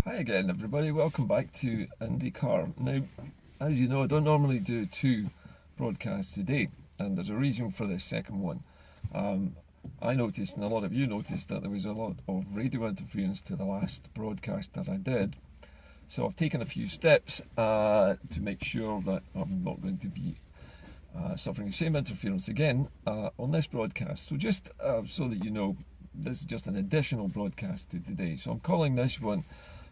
Hi again, everybody. Welcome back to IndyCar. Now, as you know, I don't normally do two broadcasts a day, and there's a reason for this second one. I noticed, and a lot of you noticed, that there was a lot of radio interference to the last broadcast that I did. So I've taken a few steps to make sure that I'm not going to be suffering the same interference again on this broadcast. So just so that you know, this is just an additional broadcast to today. So I'm calling this one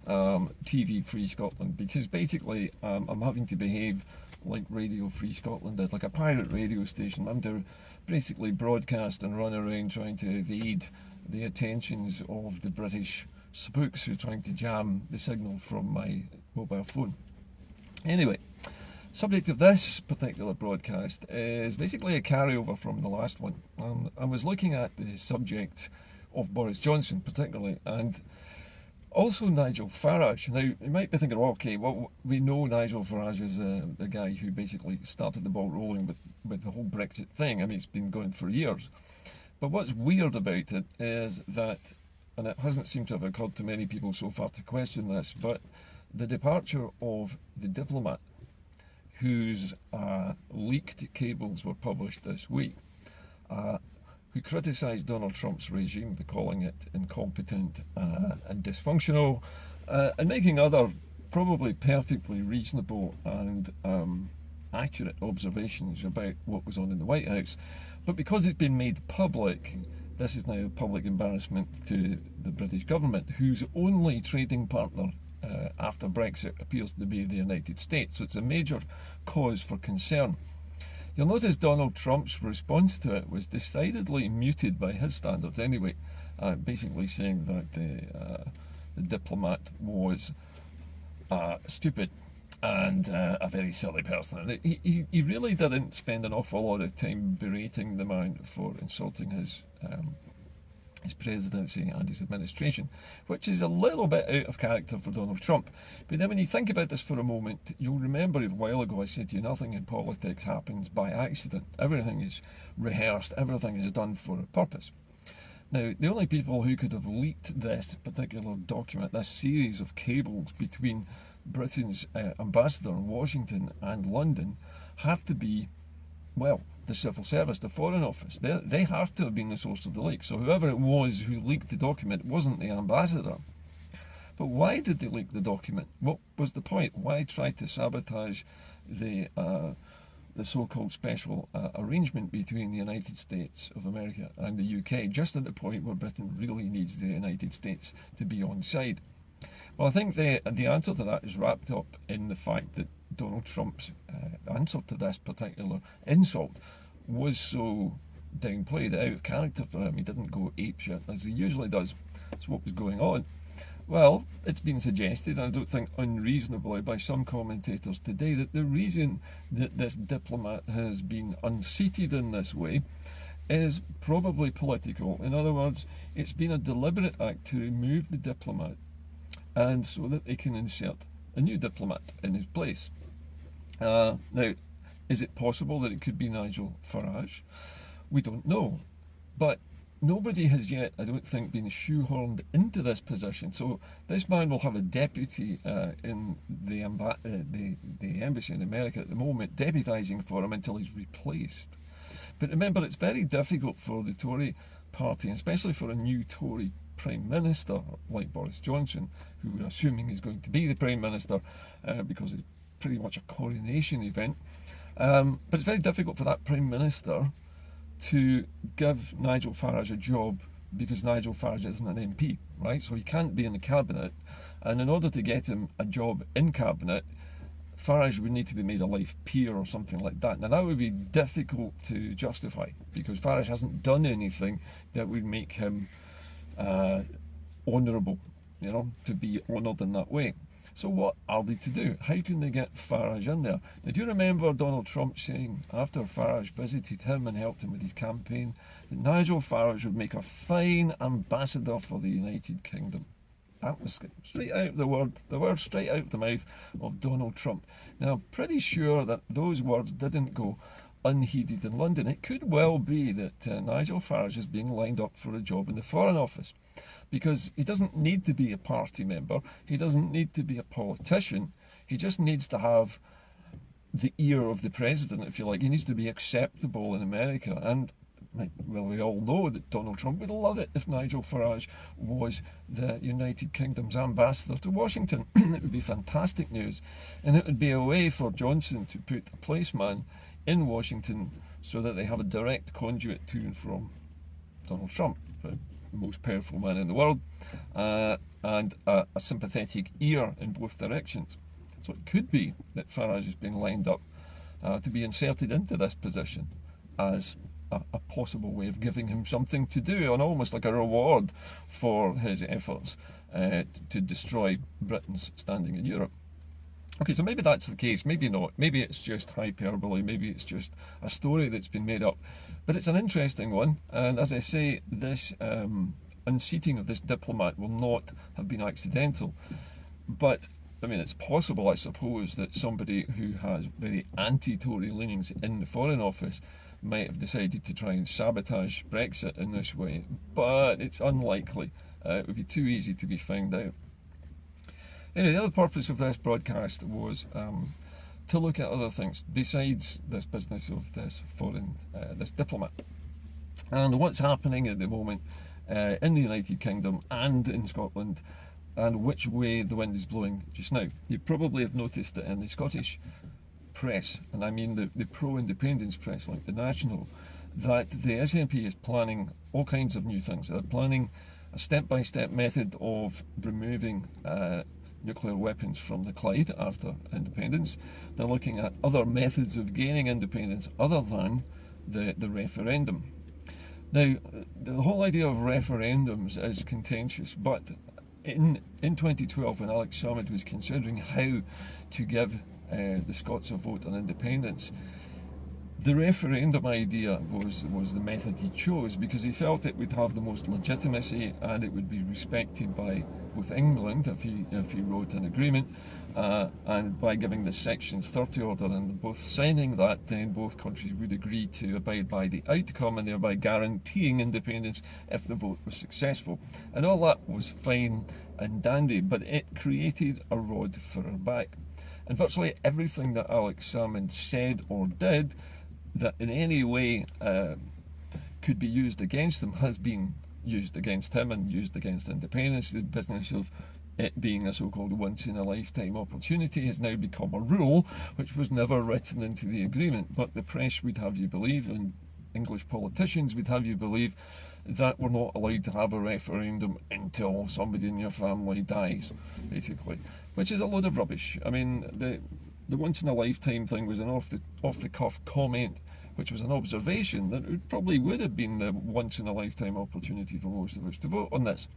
TV Free Scotland, because basically I'm having to behave like Radio Free Scotland did, like a pirate radio station. I'm to basically broadcast and run around trying to evade the attentions of the British spooks who are trying to jam the signal from my mobile phone. Anyway, subject of this particular broadcast is basically a carryover from the last one. I was looking at the subject of Boris Johnson particularly, and also Nigel Farage. Now, you might be thinking, okay, well, we know Nigel Farage is the guy who basically started the ball rolling with the whole Brexit thing. I mean, it's been going for years. But what's weird about it is that, and it hasn't seemed to have occurred to many people so far to question this, but the departure of the diplomat whose leaked cables were published this week, who criticised Donald Trump's regime for calling it incompetent and dysfunctional, and making other probably perfectly reasonable and accurate observations about what was on in the White House. But because it's been made public, this is now a public embarrassment to the British government, whose only trading partner after Brexit appears to be the United States. So it's a major cause for concern. You'll notice Donald Trump's response to it was decidedly muted by his standards anyway, basically saying that the diplomat was stupid and a very silly person. He really didn't spend an awful lot of time berating the man for insulting his presidency and his administration, which is a little bit out of character for Donald Trump. But then when you think about this for a moment, you'll remember a while ago I said to you, nothing in politics happens by accident. Everything is rehearsed, everything is done for a purpose. Now, the only people who could have leaked this particular document, this series of cables between Britain's ambassador in Washington and London, have to be, well, the civil service, the Foreign Office. They have to have been the source of the leak. So whoever it was who leaked the document wasn't the ambassador. But why did they leak the document? What was the point? Why try to sabotage the so-called special arrangement between the United States of America and the UK, just at the point where Britain really needs the United States to be on side? Well, I think the answer to that is wrapped up in the fact that Donald Trump's answer to this particular insult was so downplayed, out of character for him. He didn't go apeshit as he usually does. So what was going on? Well, it's been suggested, and I don't think unreasonably by some commentators today, that the reason that this diplomat has been unseated in this way is probably political. In other words, it's been a deliberate act to remove the diplomat, and so that they can insert a new diplomat in his place. Now, is it possible that it could be Nigel Farage? We don't know. But nobody has yet, I don't think, been shoehorned into this position. So this man will have a deputy in the embassy in America at the moment, deputising for him until he's replaced. But remember, it's very difficult for the Tory party, especially for a new Tory Prime Minister like Boris Johnson, who we're assuming is going to be the Prime Minister because it's pretty much a coronation event. But it's very difficult for that Prime Minister to give Nigel Farage a job because Nigel Farage isn't an MP, right? So he can't be in the cabinet, and in order to get him a job in cabinet, Farage would need to be made a life peer or something like that. Now that would be difficult to justify because Farage hasn't done anything that would make him honourable, to be honoured in that way. So what are they to do? How can they get Farage in there? Now, do you remember Donald Trump saying, after Farage visited him and helped him with his campaign, that Nigel Farage would make a fine ambassador for the United Kingdom? That was straight out of the word straight out of the mouth of Donald Trump. Now, I'm pretty sure that those words didn't go unheeded in London. It could well be that Nigel Farage is being lined up for a job in the Foreign Office, because he doesn't need to be a party member, he doesn't need to be a politician, he just needs to have the ear of the president, if you like. He needs to be acceptable in America. And well, we all know that Donald Trump would love it if Nigel Farage was the United Kingdom's ambassador to Washington. It would be fantastic news, and it would be a way for Johnson to put a placeman in Washington so that they have a direct conduit to and from Donald Trump, the most powerful man in the world, and a sympathetic ear in both directions. So it could be that Farage is being lined up to be inserted into this position as a possible way of giving him something to do, and almost like a reward for his efforts to destroy Britain's standing in Europe. Okay, so maybe that's the case, maybe not. Maybe it's just hyperbole, maybe it's just a story that's been made up. But it's an interesting one, and as I say, this unseating of this diplomat will not have been accidental. But I mean, it's possible, I suppose, that somebody who has very anti-Tory leanings in the Foreign Office might have decided to try and sabotage Brexit in this way, but it's unlikely. It would be too easy to be found out. Anyway, the other purpose of this broadcast was to look at other things besides this business of this this diplomat, and what's happening at the moment in the United Kingdom and in Scotland, and which way the wind is blowing just now. You probably have noticed that in the Scottish press, and I mean the pro-independence press like the National, that the SNP is planning all kinds of new things. They're planning a step-by-step method of removing nuclear weapons from the Clyde after independence. They're looking at other methods of gaining independence other than the referendum. Now, the whole idea of referendums is contentious, but in 2012, when Alex Salmond was considering how to give the Scots a vote on independence, the referendum idea was the method he chose because he felt it would have the most legitimacy and it would be respected by both England if he wrote an agreement, and by giving the Section 30 order and both signing that, then both countries would agree to abide by the outcome and thereby guaranteeing independence if the vote was successful. And all that was fine and dandy, but it created a rod for our back. And virtually everything that Alex Salmond said or did that in any way could be used against him has been used against him and used against independence. The business of it being a so-called once-in-a-lifetime opportunity has now become a rule which was never written into the agreement. But the press would have you believe, and English politicians would have you believe, that we're not allowed to have a referendum until somebody in your family dies, basically, which is a load of rubbish. I mean, the once-in-a-lifetime thing was an off-the-cuff comment, which was an observation that it probably would have been the once-in-a-lifetime opportunity for most of us to vote on this.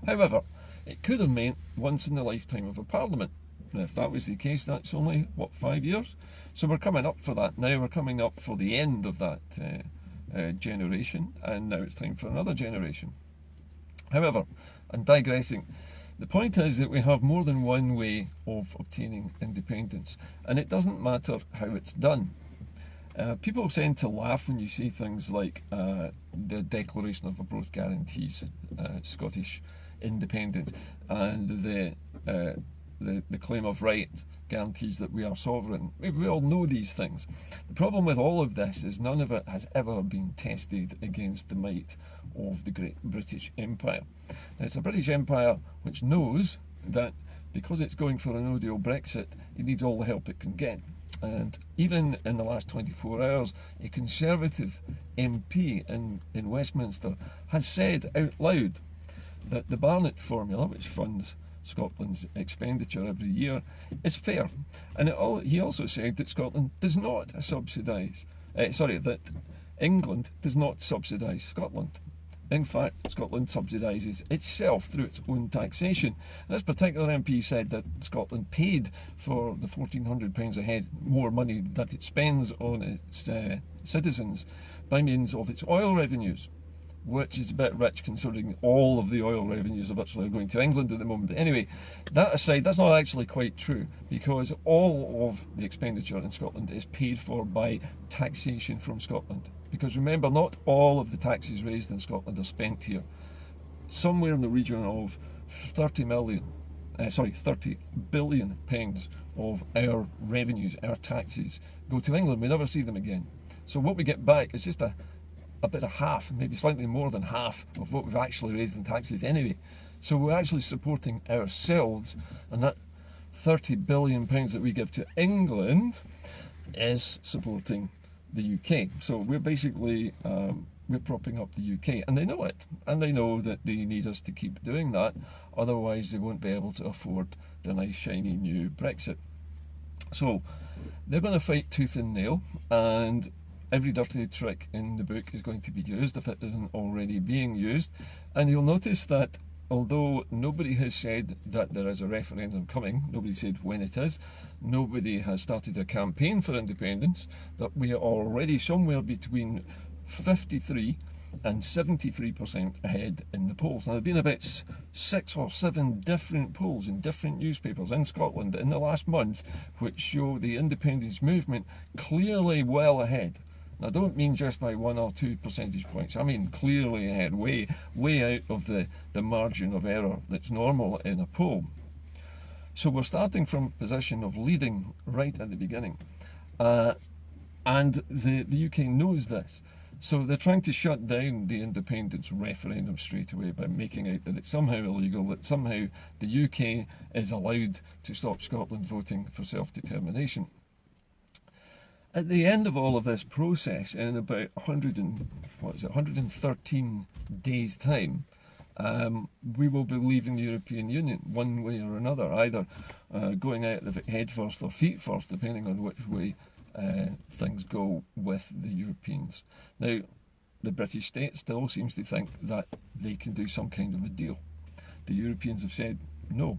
However, it could have meant once in the lifetime of a parliament. And if that was the case, that's only, 5 years? So we're coming up for that now. We're coming up for the end of that generation, and now it's time for another generation. However, I'm digressing. The point is that we have more than one way of obtaining independence, and it doesn't matter how it's done. People tend to laugh when you say things like the Declaration of Abroad guarantees Scottish independence, and the claim of right guarantees that we are sovereign. We all know these things. The problem with all of this is none of it has ever been tested against the might of the Great British Empire. Now, it's a British Empire which knows that because it's going for a no-deal Brexit, it needs all the help it can get. And even in the last 24 hours, a Conservative MP in Westminster has said out loud that the Barnett formula, which funds Scotland's expenditure every year, is fair. And he also said that Scotland does not subsidise, that England does not subsidise Scotland. In fact, Scotland subsidises itself through its own taxation. And this particular MP said that Scotland paid for the £1,400 a head more money that it spends on its citizens by means of its oil revenues, which is a bit rich considering all of the oil revenues are virtually going to England at the moment. But anyway, that aside, that's not actually quite true, because all of the expenditure in Scotland is paid for by taxation from Scotland. Because remember, not all of the taxes raised in Scotland are spent here. somewhere in the region of 30 billion pounds of our revenues, our taxes, go to England. We never see them again. So what we get back is just a bit of half, maybe slightly more than half of what we've actually raised in taxes anyway. So we're actually supporting ourselves, and that 30 billion pounds that we give to England is supporting the UK. So we're basically we're propping up the UK, and they know it, and they know that they need us to keep doing that, otherwise they won't be able to afford the nice shiny new Brexit. So they're going to fight tooth and nail, and every dirty trick in the book is going to be used if it isn't already being used. And you'll notice that although nobody has said that there is a referendum coming, nobody said when it is, nobody has started a campaign for independence, that we are already somewhere between 53 and 73% ahead in the polls. Now, there have been about 6 or 7 different polls in different newspapers in Scotland in the last month which show the independence movement clearly well ahead. And I don't mean just by 1 or 2 percentage points. I mean clearly ahead, way out of the margin of error that's normal in a poll. So we're starting from a position of leading right at the beginning. And the UK knows this. So they're trying to shut down the independence referendum straight away by making out that it's somehow illegal, that somehow the UK is allowed to stop Scotland voting for self-determination. At the end of all of this process, in about 113 days' time, we will be leaving the European Union one way or another, either going out of it head first or feet first, depending on which way things go with the Europeans. Now, the British state still seems to think that they can do some kind of a deal. The Europeans have said, no,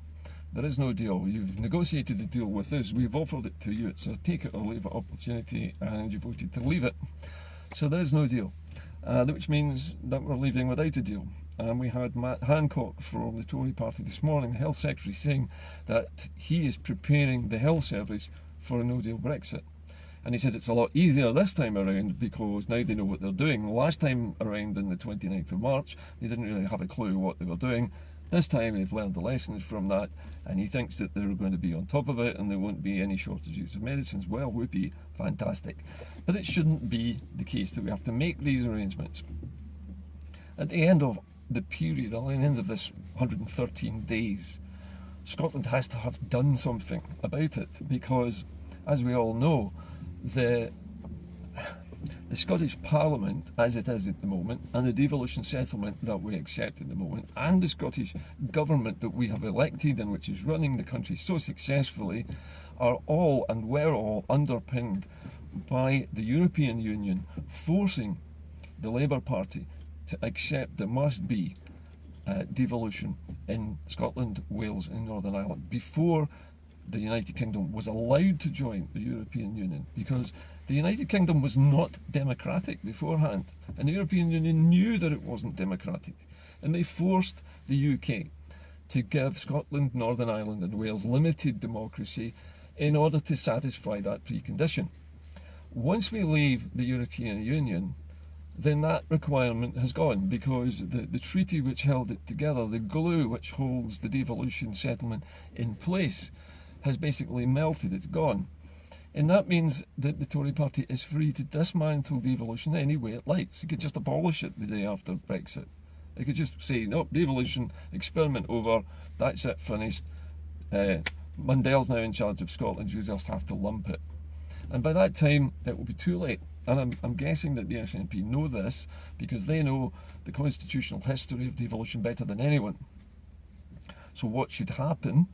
there is no deal. You've negotiated a deal with us, we've offered it to you, it's a take it or leave it opportunity, and you voted to leave it. So there is no deal, which means that we're leaving without a deal. And we had Matt Hancock from the Tory party this morning, the Health Secretary, saying that he is preparing the health service for a no-deal Brexit. And he said it's a lot easier this time around because now they know what they're doing. Last time around, on the 29th of March, they didn't really have a clue what they were doing. This time they've learned the lessons from that, and he thinks that they're going to be on top of it and there won't be any shortages of medicines. Well, would be fantastic. But it shouldn't be the case that we have to make these arrangements. At the end of the period, at the end of this 113 days, Scotland has to have done something about it because, as we all know, the Scottish Parliament, as it is at the moment, and the devolution settlement that we accept at the moment, and the Scottish Government that we have elected and which is running the country so successfully, are all and were all underpinned by the European Union forcing the Labour Party to accept there must be devolution in Scotland, Wales and Northern Ireland before the United Kingdom was allowed to join the European Union, because the United Kingdom was not democratic beforehand, and the European Union knew that it wasn't democratic, and they forced the UK to give Scotland, Northern Ireland and Wales limited democracy in order to satisfy that precondition. Once we leave the European Union, then that requirement has gone, because the treaty which held it together, the glue which holds the devolution settlement in place, has basically melted, it's gone. And that means that the Tory party is free to dismantle devolution any way it likes. It could just abolish it the day after Brexit. It could just say, no, devolution, experiment over, that's it, finished. Mundell's now in charge of Scotland, you just have to lump it. And by that time, it will be too late. And I'm guessing that the SNP know this, because they know the constitutional history of devolution better than anyone. So what should happen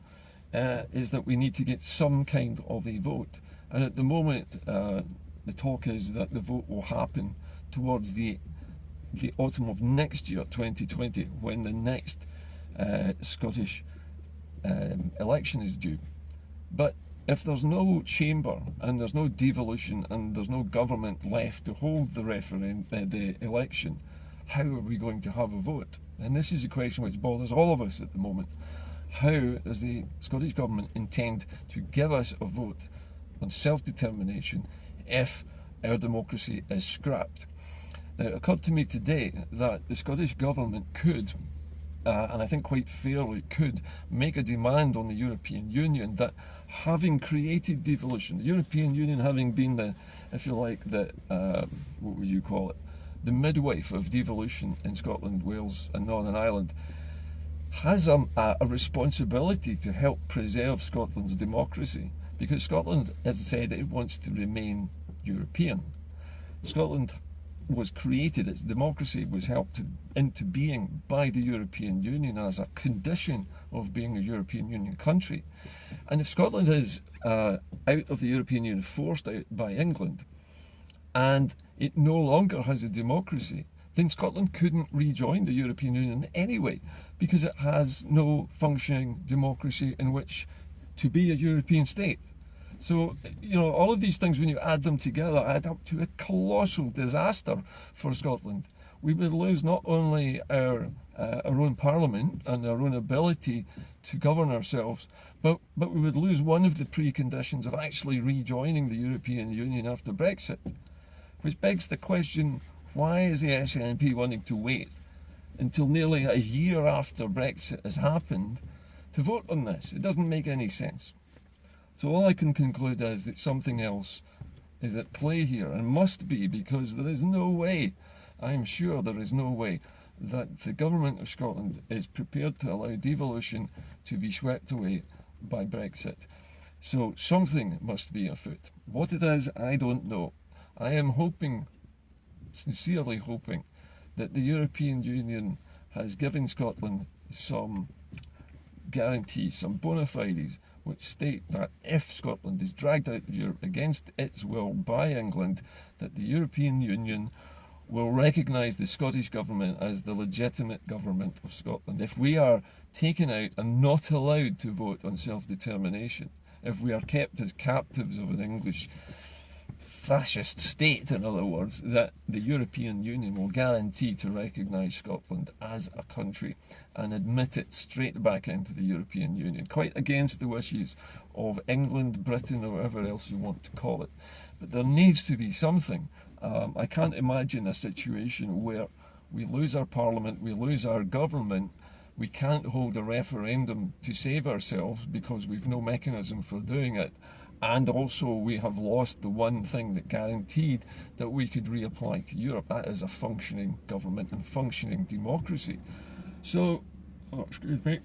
is that we need to get some kind of a vote. And at the moment, the talk is that the vote will happen towards the autumn of next year, 2020, when the next Scottish election is due. But if there's no chamber and there's no devolution and there's no government left to hold the election, how are we going to have a vote? And this is a question which bothers all of us at the moment. How does the Scottish Government intend to give us a vote on self-determination if our democracy is scrapped? Now, it occurred to me today that the Scottish Government could and I think quite fairly, could make a demand on the European Union that, having created devolution, the European Union having been the, if you like, the, what would you call it, the midwife of devolution in Scotland, Wales and Northern Ireland, has a responsibility to help preserve Scotland's democracy, because Scotland, as I said, it wants to remain European. Scotland was created, its democracy was helped into being by the European Union as a condition of being a European Union country. And if Scotland is out of the European Union, forced out by England, and it no longer has a democracy, then Scotland couldn't rejoin the European Union anyway, because it has no functioning democracy in which to be a European state. So, you know, all of these things, when you add them together, add up to a colossal disaster for Scotland. We would lose not only our own parliament and our own ability to govern ourselves, but we would lose one of the preconditions of actually rejoining the European Union after Brexit. Which begs the question, why is the SNP wanting to wait until nearly a year after Brexit has happened to vote on this? It doesn't make any sense. So all I can conclude is that something else is at play here, and must be, because there is no way, I'm sure there is no way, that the government of Scotland is prepared to allow devolution to be swept away by Brexit. So something must be afoot. What it is, I don't know. I am hoping, sincerely hoping, that the European Union has given Scotland some guarantees, some bona fides, which state that if Scotland is dragged out of Europe against its will by England, that the European Union will recognise the Scottish Government as the legitimate government of Scotland. If we are taken out and not allowed to vote on self-determination, if we are kept as captives of an English fascist state, in other words, that the European Union will guarantee to recognise Scotland as a country and admit it straight back into the European Union, quite against the wishes of England, Britain, or whatever else you want to call it. But there needs to be something. I can't imagine a situation where we lose our parliament, we lose our government, we can't hold a referendum to save ourselves because we've no mechanism for doing it, and also we have lost the one thing that guaranteed that we could reapply to Europe. That is a functioning government and functioning democracy. So, excuse me,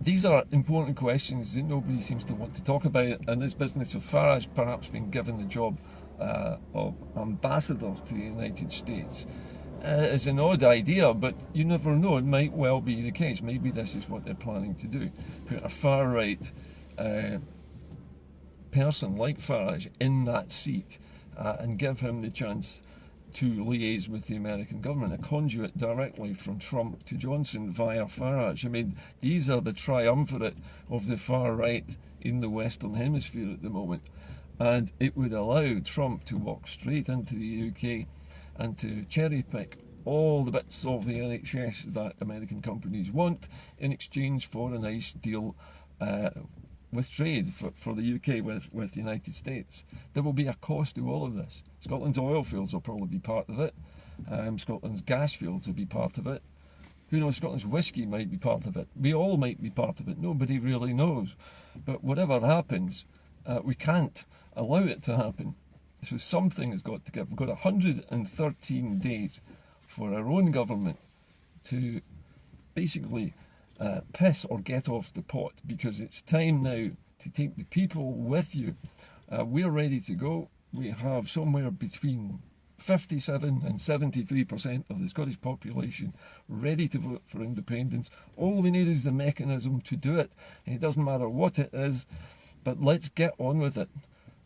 these are important questions that nobody seems to want to talk about, and this business of Farage perhaps being given the job of ambassador to the United States is an odd idea, but you never know, it might well be the case. Maybe this is what they're planning to do, put a far-right person like Farage in that seat and give him the chance to liaise with the American government, a conduit directly from Trump to Johnson via Farage. I mean, these are the triumvirate of the far right in the Western Hemisphere at the moment, and it would allow Trump to walk straight into the UK and to cherry pick all the bits of the NHS that American companies want in exchange for a nice deal with trade for the UK with the United States. There will be a cost to all of this. Scotland's oil fields will probably be part of it. Scotland's gas fields will be part of it. Who knows, Scotland's whisky might be part of it. We all might be part of it. Nobody really knows. But whatever happens, we can't allow it to happen. So something has got to give. We've got 113 days for our own government to basically piss or get off the pot, because it's time now to take the people with you. We're ready to go. We have somewhere between 57 and 73% of the Scottish population ready to vote for independence. All we need is the mechanism to do it. And it doesn't matter what it is, but let's get on with it.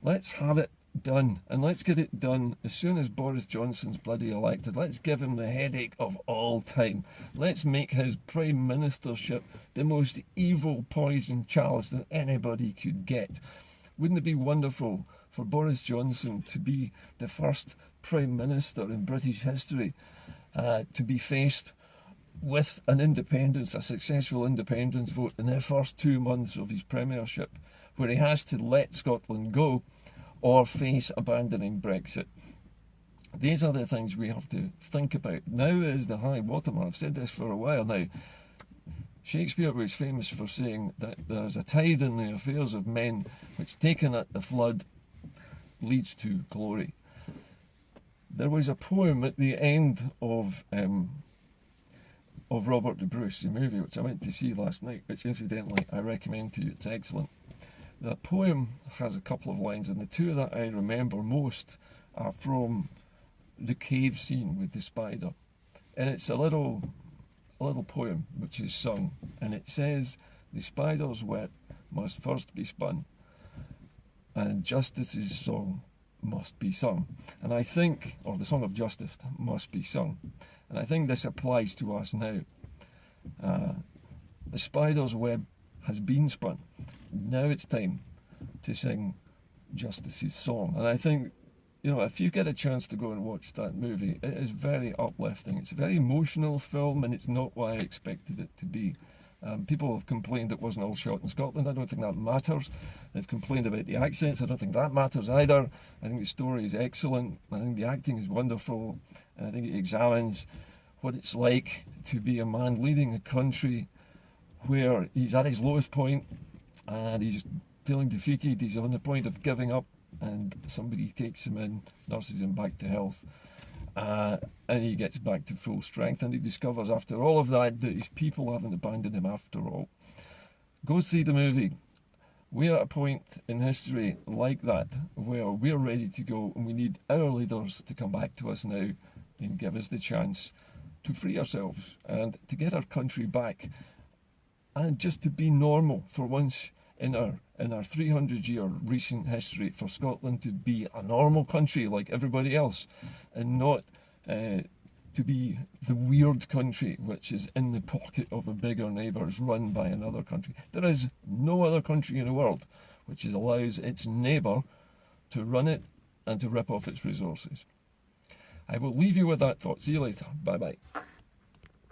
Let's have it done, and let's get it done as soon as Boris Johnson's bloody elected. Let's give him the headache of all time. Let's make his prime ministership the most evil poison chalice that anybody could get. Wouldn't it be wonderful for Boris Johnson to be the first prime minister in British history to be faced with an independence, a successful independence vote in the first 2 months of his premiership, where he has to let Scotland go or face abandoning Brexit? These are the things we have to think about. Now is the high water mark. I've said this for a while now. Shakespeare was famous for saying that there's a tide in the affairs of men which, taken at the flood, leads to glory. There was a poem at the end of Robert the Bruce, the movie, which I went to see last night, which incidentally I recommend to you. It's excellent. The poem has a couple of lines, and the two that I remember most are from the cave scene with the spider. And it's a little poem which is sung, and it says, "The spider's web must first be spun, and justice's song must be sung." And I think, or the song of justice must be sung. And I think this applies to us now. The spider's web has been spun. Now it's time to sing justice's song. And I think, if you get a chance to go and watch that movie, it is very uplifting. It's a very emotional film, and it's not what I expected it to be. People have complained it wasn't all shot in Scotland. I don't think that matters. They've complained about the accents. I don't think that matters either. I think the story is excellent. I think the acting is wonderful. And I think it examines what it's like to be a man leading a country where he's at his lowest point and he's feeling defeated. He's on the point of giving up, and somebody takes him in, nurses him back to health. And he gets back to full strength, and he discovers after all of that his people haven't abandoned him after all. Go see the movie. We're at a point in history like that where we're ready to go, and we need our leaders to come back to us now and give us the chance to free ourselves and to get our country back, and just to be normal for once in our 300-year recent history, for Scotland to be a normal country like everybody else, and not to be the weird country which is in the pocket of a bigger neighbour, is run by another country. There is no other country in the world which allows its neighbour to run it and to rip off its resources. I will leave you with that thought. See you later. Bye bye.